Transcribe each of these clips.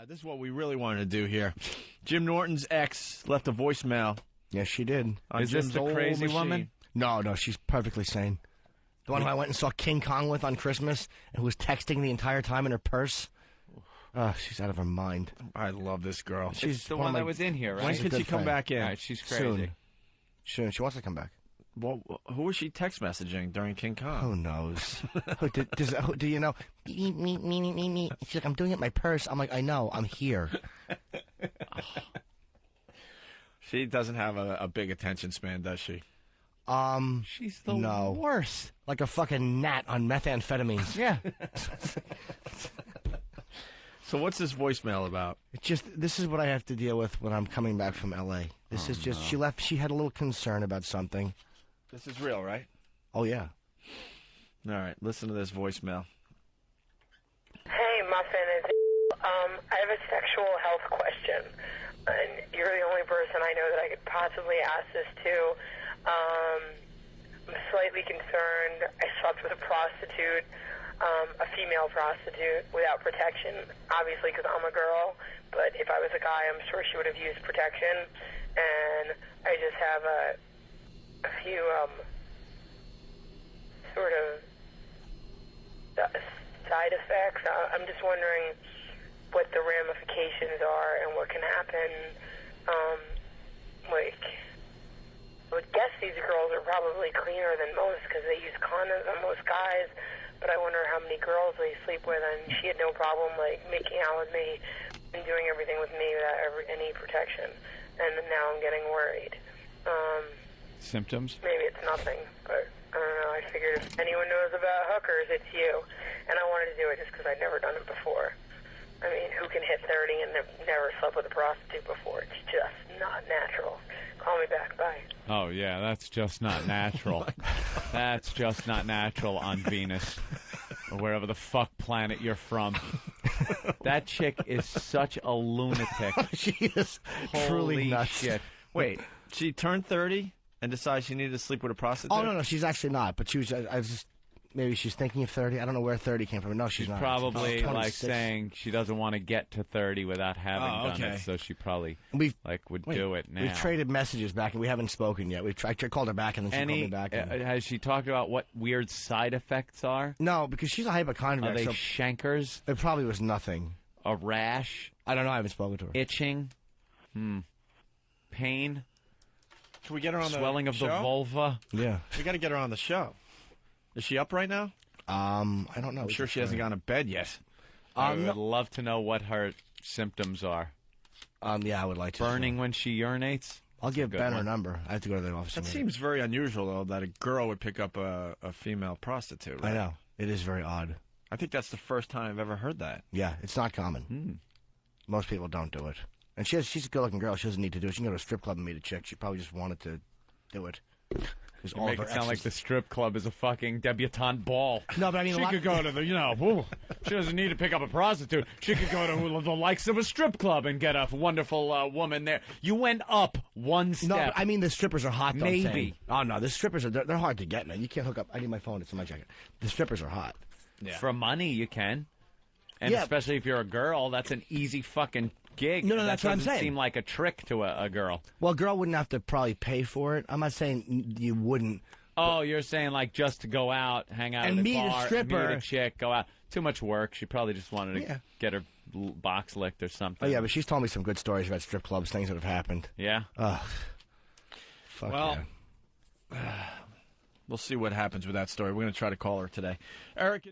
This is what we really wanted to do here. Jim Norton's ex left a voicemail. Yes, she did. Is this the crazy woman? No, she's perfectly sane. The one who I went and saw King Kong with on Christmas and who was texting the entire time in her purse. She's out of her mind. I love this girl. She's the one that was in here, right? When can she come back in? All right, she's crazy. Soon. She wants to come back. Well, who was she text messaging during King Kong? Who knows? Do you know? Me. She's like, I'm doing it in my purse. I'm like, I know. I'm here. She doesn't have a big attention span, does she? She's the worst. Like a fucking gnat on methamphetamines. Yeah. So what's this voicemail about? It's just, this is what I have to deal with when I'm coming back from L.A. This is just, she had a little concern about something. This is real, right? Oh, yeah. All right, listen to this voicemail. Hey, Muffin, I have a sexual health question, and you're the only person I know that I could possibly ask this to. I'm slightly concerned. I slept with a prostitute, a female prostitute, without protection, obviously because I'm a girl, but if I was a guy, I'm sure she would have used protection, and I just have a few sort of side effects. I'm just wondering what the ramifications are and what can happen. I would guess these girls are probably cleaner than most because they use condoms on most guys, but I wonder how many girls they sleep with, and she had no problem making out with me and doing everything with me without any protection, and now I'm getting worried. Symptoms? Maybe it's nothing, but I don't know. I figured if anyone knows about hookers, it's you. And I wanted to do it just because I'd never done it before. I mean, who can hit 30 and never slept with a prostitute before? It's just not natural. Call me back. Bye. Oh, yeah, that's just not natural. That's just not natural on Venus or wherever the fuck planet you're from. That chick is such a lunatic. She is truly nuts. Shit. Wait, she turned 30 and decided she needed to sleep with a prostitute? Oh, no, she's actually not. But she was, maybe she's thinking of 30. I don't know where 30 came from. No, she's not. Probably saying she doesn't want to get to 30 without having done it, so she probably would do it now. We've traded messages back, and we haven't spoken yet. I called her back, and then she called me back. Has she talked about what weird side effects are? No, because she's a hypochondriac. Are they chancres? It probably was nothing. A rash? I don't know. I haven't spoken to her. Itching? Pain? Can we get her on swelling the of the vulva? Yeah. We got to get her on the show. Is she up right now? I don't know. I'm sure she hasn't gone to bed yet. I would love to know what her symptoms are. Yeah, I would like to. Burning when she urinates? I'll give Ben her number. I have to go to the office. That seems very unusual, though, that a girl would pick up a female prostitute. Right? I know. It is very odd. I think that's the first time I've ever heard that. Yeah, it's not common. Most people don't do it. And she's a good-looking girl. She doesn't need to do it. She can go to a strip club and meet a chick. She probably just wanted to do it. You make it sound like the strip club is a fucking debutante ball. No, but I mean, she could go to the, she doesn't need to pick up a prostitute. She could go to the likes of a strip club and get a wonderful woman there. You went up one step. No, but I mean, the strippers are hot, though. Maybe. Oh, no, the strippers they're hard to get, man. You can't hook up. I need my phone. It's in my jacket. The strippers are hot. Yeah. For money, you can. And especially if you're a girl, that's an easy fucking gig. No, that's what I'm saying. That doesn't seem like a trick to a girl. Well, a girl wouldn't have to probably pay for it. I'm not saying you wouldn't. Oh, you're saying just to go out, hang out and at a meet bar, a stripper, meet a chick, go out. Too much work. She probably just wanted to get her box licked or something. Oh yeah, but she's told me some good stories about strip clubs, things that have happened. Yeah. Fuck well, we'll see what happens with that story. We're going to try to call her today. Eric,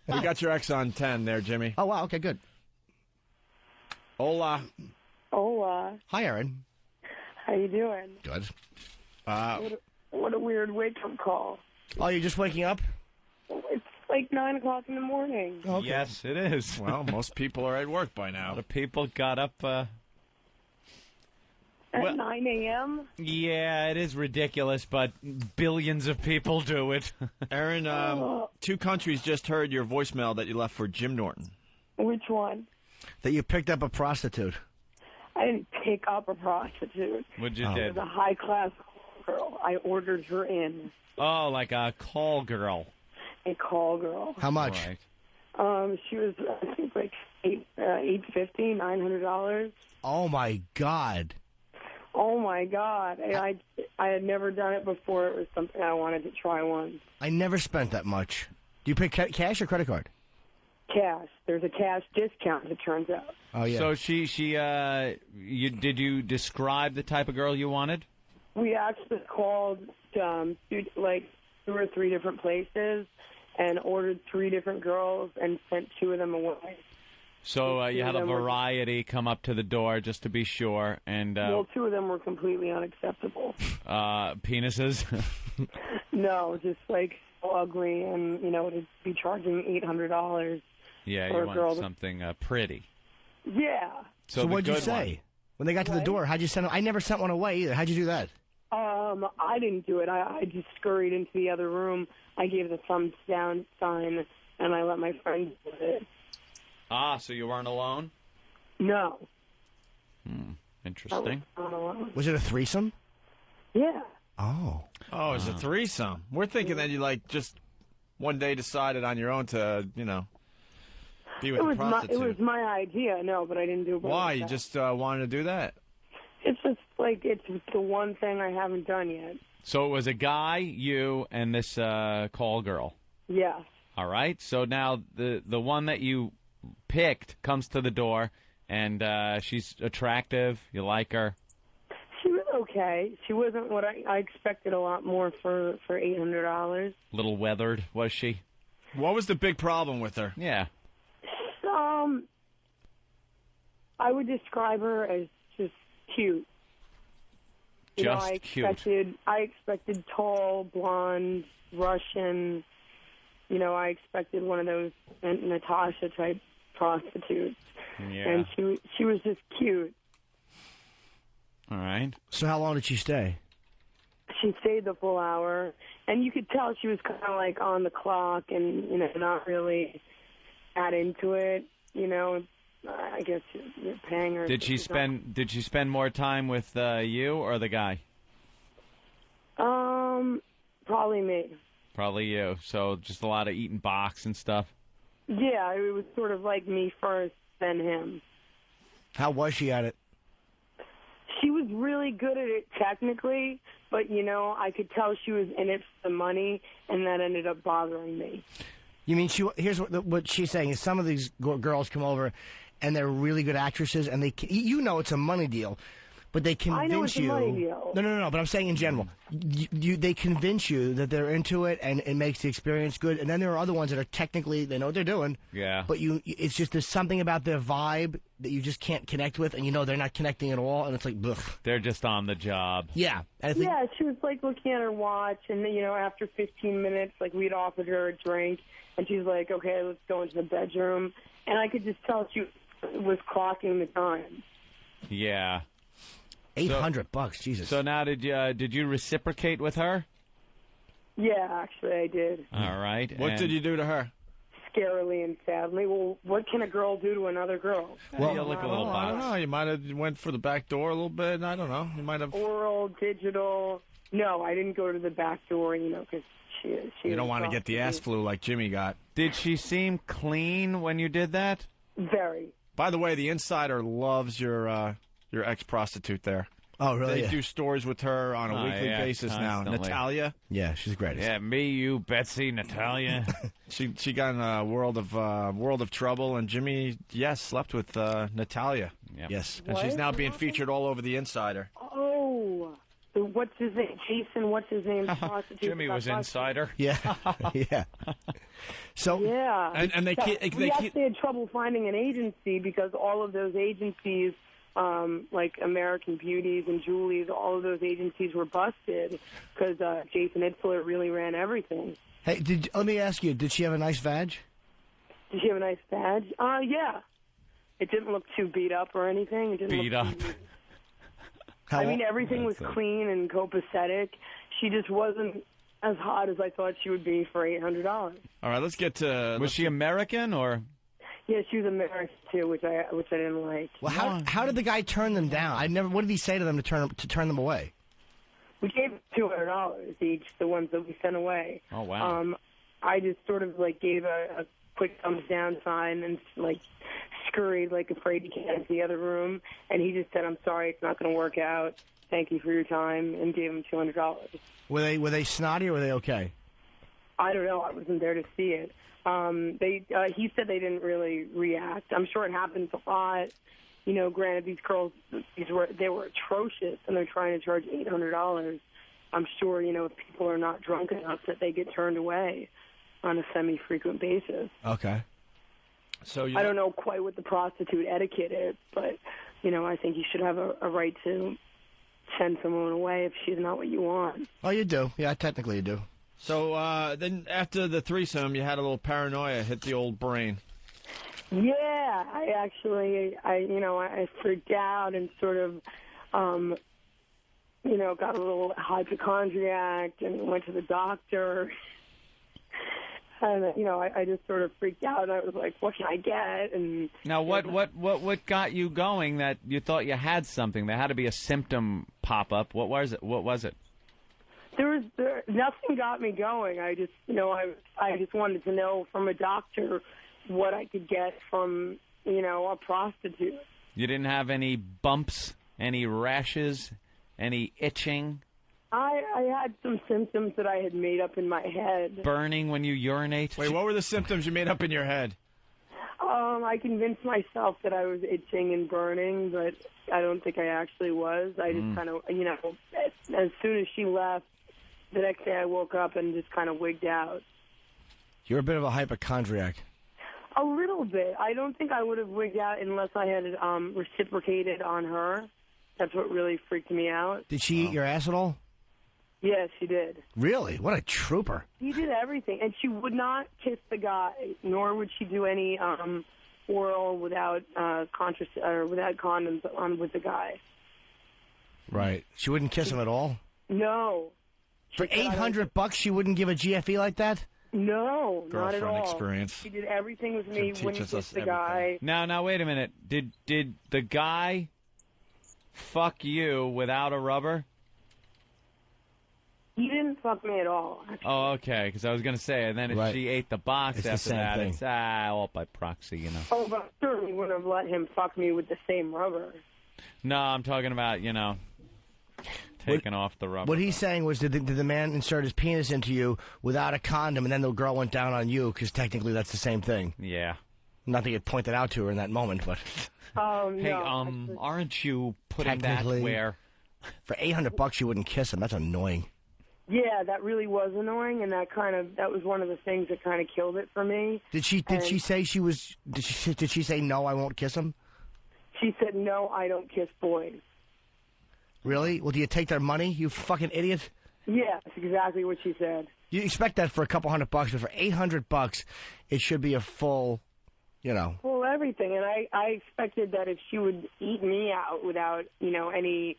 we got your ex on 10 there, Jimmy. Oh wow, okay, good. Hola. Hola. Hi, Aaron. How you doing? Good. What a weird wake-up call. Oh, you're just waking up? It's like 9 o'clock in the morning. Oh, okay. Yes, it is. Well, most people are at work by now. A lot of people got up. At 9 a.m.? Yeah, it is ridiculous, but billions of people do it. Aaron, 2 countries just heard your voicemail that you left for Jim Norton. Which one? That you picked up a prostitute. I didn't pick up a prostitute. What'd you do? It was a high-class girl. I ordered her in. Oh, like a call girl. A call girl. How much? Right. She was, I think, like $850, $900. Oh my God. Oh my God! I had never done it before. It was something I wanted to try once. I never spent that much. Do you pay cash or credit card? Cash. There's a cash discount. It turns out. Oh yeah. So did you describe the type of girl you wanted? We actually called like 2 or 3 different places and ordered 3 different girls and sent 2 of them away. So you had a variety come up to the door just to be sure, and well, 2 of them were completely unacceptable. Penises? No, just like so ugly, and to be charging $800. Yeah, for you a girl want something pretty. Yeah. So what'd you say when they got to the door? How'd you send them? I never sent one away either. How'd you do that? I didn't do it. I just scurried into the other room. I gave the thumbs down sign, and I let my friend do it. Ah, so you weren't alone? No. Interesting. Was it a threesome? Yeah. Oh. Oh, it's a threesome. We're thinking that you just one day decided on your own to be with a prostitute. It was my idea, no, but I didn't do it. Why? You just wanted to do that? It's just like it's the one thing I haven't done yet. So it was a guy, you, and this call girl. Yeah. All right. So now the one that you picked comes to the door, and she's attractive. You like her? She was okay. She wasn't what I expected. A lot more for $800. Little weathered, was she? What was the big problem with her? Yeah. I would describe her as just cute. Cute. I expected tall, blonde, Russian. I expected one of those Natasha type prostitutes. Yeah. And she was just cute. All right. So how long did she stay? She stayed the full hour, and you could tell she was kind of like on the clock and not really that into it. I guess you're paying her. Did she spend more time with you or the guy? Probably me. Probably you. So just a lot of eating box and stuff. Yeah, it was sort of like me first, then him. How was she at it? She was really good at it technically, but I could tell she was in it for the money, and that ended up bothering me. You mean here's what she's saying is some of these girls come over and they're really good actresses, and it's a money deal, but they convince I know it's you. A money deal. No. But I'm saying in general, they convince you that they're into it, and it makes the experience good. And then there are other ones that are technically they know what they're doing. Yeah. But it's just there's something about their vibe that you just can't connect with, and they're not connecting at all, and it's like, ugh. They're just on the job. Yeah. Yeah, she was like looking at her watch, and after 15 minutes, like we'd offered her a drink, and she's like, "Okay, let's go into the bedroom," and I could just tell she was clocking the time. Yeah. $800, Jesus. So now, did you reciprocate with her? Yeah, actually, I did. All right. What did you do to her? Scarily and sadly. Well, what can a girl do to another girl? Well, you look a little I don't box. know. You might have went for the back door a little bit. I don't know. You might have. Oral, digital. No, I didn't go to the back door, because she You don't want to get the ass flu like Jimmy got. Did she seem clean when you did that? Very. By the way, the insider loves your ex-prostitute there. Oh, really? They do stories with her on a weekly basis constantly. now. Natalia. Yeah, she's great. Yeah, me, you, Betsy, Natalia. She got in a world of trouble, and Jimmy, slept with Natalia. Yep. Yes. And she's now being featured all over the Insider. Oh, what's his name? Jason, what's his name? Jimmy was insider. Yeah. Yeah. So yeah, and they actually had trouble finding an agency because all of those agencies, like American Beauties and Julie's, all of those agencies were busted because Jason Itzler really ran everything. Hey, let me ask you, did she have a nice vag? Did she have a nice badge? Yeah. It didn't look too beat up or anything. It didn't Beat look up. Everything was clean and copacetic. She just wasn't as hot as I thought she would be for $800. All right, let's get to. Was she American or? Yeah, she was American too, which I didn't like. Well, how did the guy turn them down? What did he say to them to turn them away? We gave $200 each, the ones that we sent away. Oh wow! I just sort of gave quick thumbs down sign and like scurried like afraid to get into the other room. And he just said, "I'm sorry, it's not going to work out. Thank you for your time," and gave him $200. Were they snotty or were they okay? I don't know. I wasn't there to see it. He said they didn't really react. I'm sure it happens a lot. You know, granted, these girls, they were atrocious, and they're trying to charge $800. I'm sure, you know, if people are not drunk enough that they get turned away on a semi-frequent basis. Okay. So I don't know quite what the prostitute etiquette is, but, you know, I think you should have a right to send someone away if she's not what you want. Oh, you do. Yeah, technically you do. So then after the threesome, you had a little paranoia hit the old brain. Yeah, I freaked out and sort of, you know, got a little hypochondriac and went to the doctor. And, you know, I just sort of freaked out. And I was like, what can I get? And now, what got you going that you thought you had something? There had to be a symptom pop up. What was it? Nothing got me going. I just, you know, I just wanted to know from a doctor what I could get from, you know, a prostitute. You didn't have any bumps, any rashes, any itching? I had some symptoms that I had made up in my head. Burning when you urinate? Wait, what were the symptoms you made up in your head? I convinced myself that I was itching and burning, but I don't think I actually was. I just kind of, you know, as soon as she left, the next day I woke up and just kind of wigged out. You're a bit of a hypochondriac. A little bit. I don't think I would have wigged out unless I had reciprocated on her. That's what really freaked me out. Did she eat your ass at all? Yes, she did. Really? What a trooper. She did everything, and she would not kiss the guy, nor would she do any oral without without condoms on with the guy. Right. She wouldn't kiss him at all? No. For $800, she wouldn't give a GFE like that? No, not at all. Girlfriend experience. She did everything with me. Wouldn't kiss the everything. guy. Now, wait a minute. Did the guy fuck you without a rubber? He didn't fuck me at all. Actually. Oh, okay, because I was going to say, and then if she ate the box It's the after same that, thing. it's all by proxy, you know. Oh, but I certainly wouldn't have let him fuck me with the same rubber. No, I'm talking about, you know, taking off the rubber. What he's saying was, did the man insert his penis into you without a condom, and then the girl went down on you, because technically that's the same thing. Yeah. Nothing had pointed out to her in that moment, but... Hey, no, aren't you putting that Technically- where? For $800, you wouldn't kiss him. That's annoying. Yeah, that really was annoying, and that was one of the things that kind of killed it for me. Did she say she was? Did she say no? I won't kiss him. She said, "No, I don't kiss boys." Really? Well, do you take their money? You fucking idiot. Yeah, that's exactly what she said. You expect that for a couple $100, but for $800, it should be a full, you know. Well, everything, and I expected that if she would eat me out without, you know, any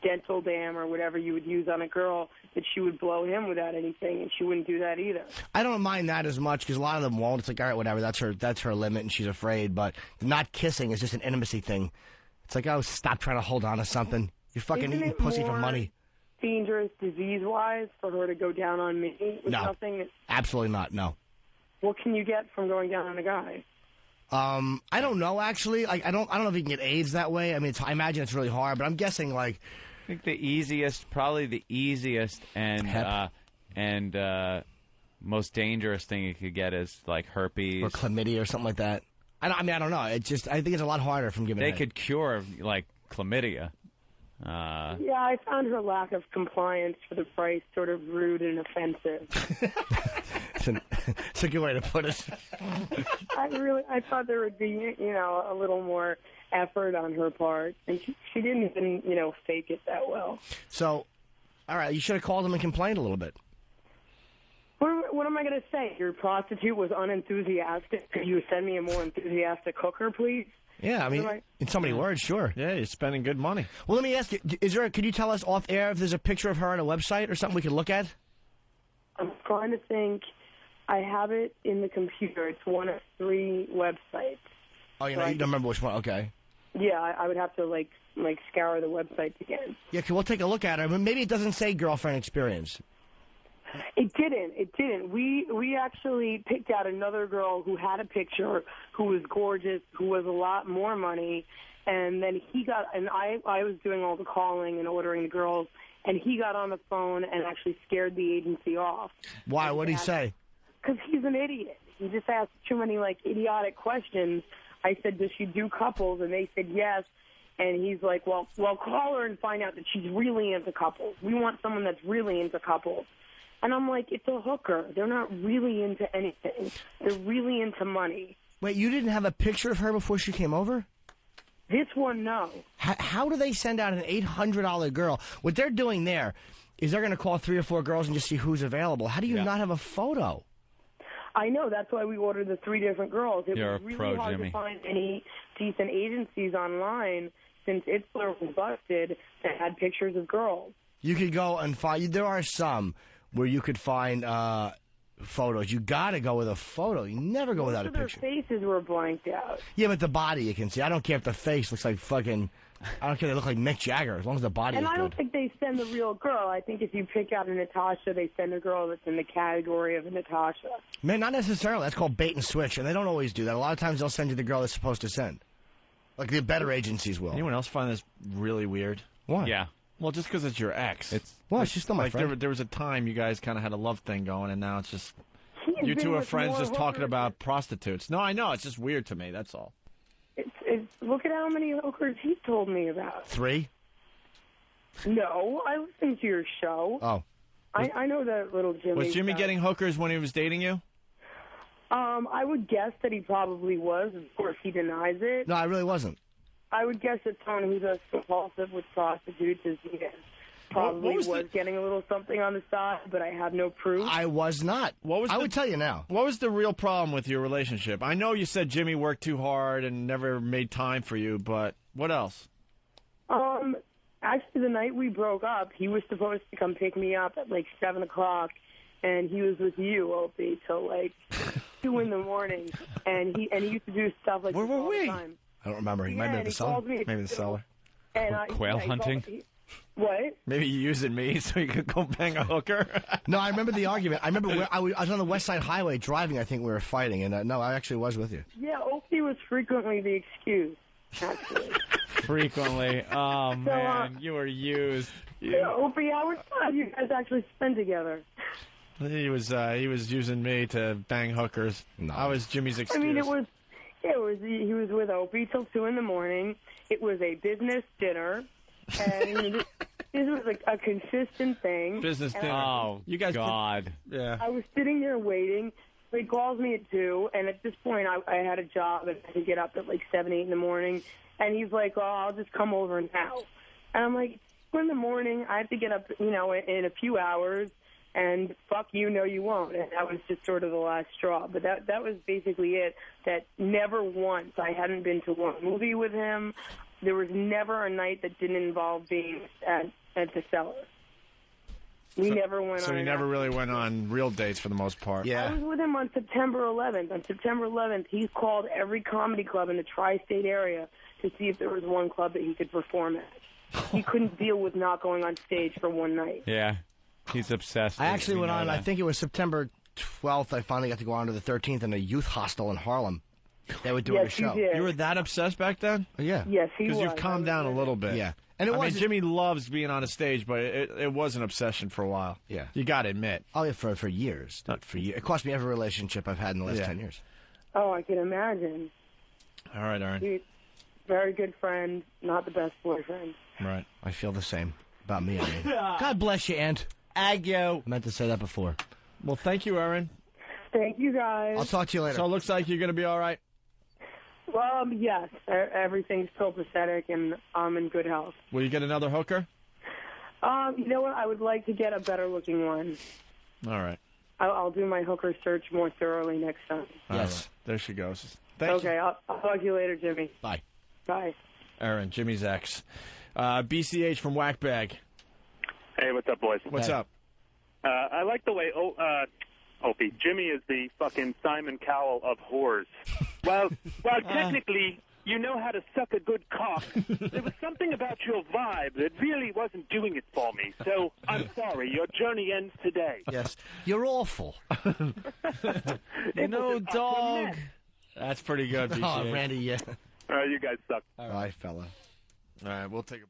dental dam or whatever you would use on a girl, that she would blow him without anything, and she wouldn't do that either. I don't mind that as much because a lot of them won't. It's like, all right, whatever. That's her limit, and she's afraid. But not kissing is just an intimacy thing. It's like, oh, stop trying to hold on to something. You're fucking Isn't eating it pussy for more money. Dangerous disease-wise for her to go down on me with No. nothing? Absolutely not. No. What can you get from going down on a guy? I don't know actually. I don't know if you can get AIDS that way. I mean, I imagine it's really hard, but I'm guessing like. I think probably the easiest and most dangerous thing you could get is like herpes Or chlamydia or something like that. I don't know. I think it's a lot harder from giving They head. could cure like chlamydia. Yeah, I found her lack of compliance for the price sort of rude and offensive. It's a good way to put it. I thought there would be, you know, a little more effort on her part, and she didn't even, you know, fake it that well. So, all right, you should have called him and complained a little bit. What am I going to say? Your prostitute was unenthusiastic. Could you send me a more enthusiastic hooker, please? Yeah, I mean, in so many words, sure. Yeah, you're spending good money. Well, let me ask you, could you tell us off air if there's a picture of her on a website or something we could look at? I'm trying to think. I have it in the computer. It's one of 3 websites. Oh, you don't remember which one? Okay. Yeah, I would have to, like scour the websites again. Yeah, we'll take a look at her. I mean, maybe it doesn't say girlfriend experience. It didn't. It didn't. We actually picked out another girl who had a picture, who was gorgeous, who was a lot more money, and then he got. And I was doing all the calling and ordering the girls, and he got on the phone and actually scared the agency off. Why? What did he say? Because he's an idiot. He just asked too many idiotic questions. I said, "Does she do couples?" And they said yes. And he's like, well, call her and find out that she's really into couples. We want someone that's really into couples. And I'm like, it's a hooker. They're not really into anything. They're really into money. Wait, you didn't have a picture of her before she came over? This one, no. How do they send out an $800 girl? What they're doing there is they're going to call 3 or 4 girls and just see who's available. How do you not have a photo? I know. That's why we ordered the 3 different girls. It You're was a really pro, hard Jimmy. to find any decent agencies online since Itzler was busted that had pictures of girls. You could go and find. There are some where you could find photos. You got to go with a photo. You never go without a picture. Their faces were blanked out. Yeah, but the body you can see. I don't care if the face looks like fucking. I don't care if they look like Mick Jagger as long as the body And is I don't good. think they send the real girl. I think if you pick out a Natasha, they send a girl that's in the category of a Natasha. Man, not necessarily. That's called bait and switch, and they don't always do that. A lot of times they'll send you the girl that's supposed to send. Like the better agencies will. Anyone else find this really weird? Why? Yeah. Well, just because it's your ex. Well, she's still my friend. There was a time you guys kind of had a love thing going, and now it's just He's you been two are with friends more just talking hookers. about prostitutes. No, I know. It's just weird to me. That's all. Look at how many hookers he told me about. 3? No, I listened to your show. Oh. I know that little Jimmy. Was Jimmy stuff. getting hookers when he was dating you? I would guess that he probably was. Of course, he denies it. No, I really wasn't. I would guess that someone who's as compulsive with prostitutes as he is probably was getting a little something on the side, but I have no proof. I was not. I would tell you now. What was the real problem with your relationship? I know you said Jimmy worked too hard and never made time for you, but what else? Actually, the night we broke up, he was supposed to come pick me up at 7 o'clock, and he was with you, Opie, till 2 in the morning, and he used to do stuff like Where this were all we? the time. I don't remember. He might have been at the cellar. Maybe the cellar. And Quail hunting? What? Maybe you using me so you could go bang a hooker. No, I remember the argument. I remember I was on the West Side Highway driving. I think we were fighting, and no, I actually was with you. Yeah, Opie was frequently the excuse, actually. Frequently. Oh, man. You were used. Yeah, Opie, how much time you guys actually spend together? He was using me to bang hookers. No. I was Jimmy's excuse. I mean, he was with Opie till 2 in the morning. It was a business dinner, and this was a consistent thing. Business dinner. Oh, you guys. God. Yeah. I was sitting there waiting. So he calls me at 2, and at this point, I had a job, and I had to get up at 7, 8 in the morning. And he's like, "Oh, I'll just come over now." And I'm like, 2 in the morning. I have to get up, in a few hours. And fuck you, no you won't. And that was just sort of the last straw. But that was basically it. That never once, I hadn't been to one movie with him. There was never a night that didn't involve being at the cellar. We never went on. So you never really went on real dates for the most part. Yeah. I was with him on September 11th. On September 11th, he called every comedy club in the tri-state area to see if there was one club that he could perform at. He couldn't deal with not going on stage for one night. Yeah. He's obsessed. I actually We went know on, that. I think it was September 12th, I finally got to go on to the 13th in a youth hostel in Harlem. They were doing a Yes, you show. did. You were that obsessed back then? Yeah. Yes, he was. Because you've calmed down a little bit. Yeah. And it I mean, was Jimmy loves being on a stage, but it was an obsession for a while. Yeah. You got to admit. Oh, yeah, for years. Not for years. It cost me every relationship I've had in the last 10 years. Oh, I can imagine. All right, Aaron. He's a very good friend, not the best boyfriend. Right. I feel the same about me, I mean. God bless you, Aunt. I meant to say that before. Well, thank you, Aaron. Thank you, guys. I'll talk to you later. So it looks like you're going to be all right. Well, yes, everything's copacetic, and I'm in good health. Will you get another hooker? You know what? I would like to get a better-looking one. All right. I'll do my hooker search more thoroughly next time. All Yes. right. There she goes. Thank you. Okay, I'll talk to you later, Jimmy. Bye. Bye. Aaron, Jimmy's ex. BCH from Whackbag. Hey, what's up, boys? What's up? I like the way Opie, Jimmy is the fucking Simon Cowell of whores. Well, technically, You know how to suck a good cock. There was something about your vibe that really wasn't doing it for me. So I'm sorry. Your journey ends today. Yes. You're awful. It was an dog. mess. That's pretty good, BC. Oh, Randy, yeah. You guys suck. All right, fella. All right, we'll take a break.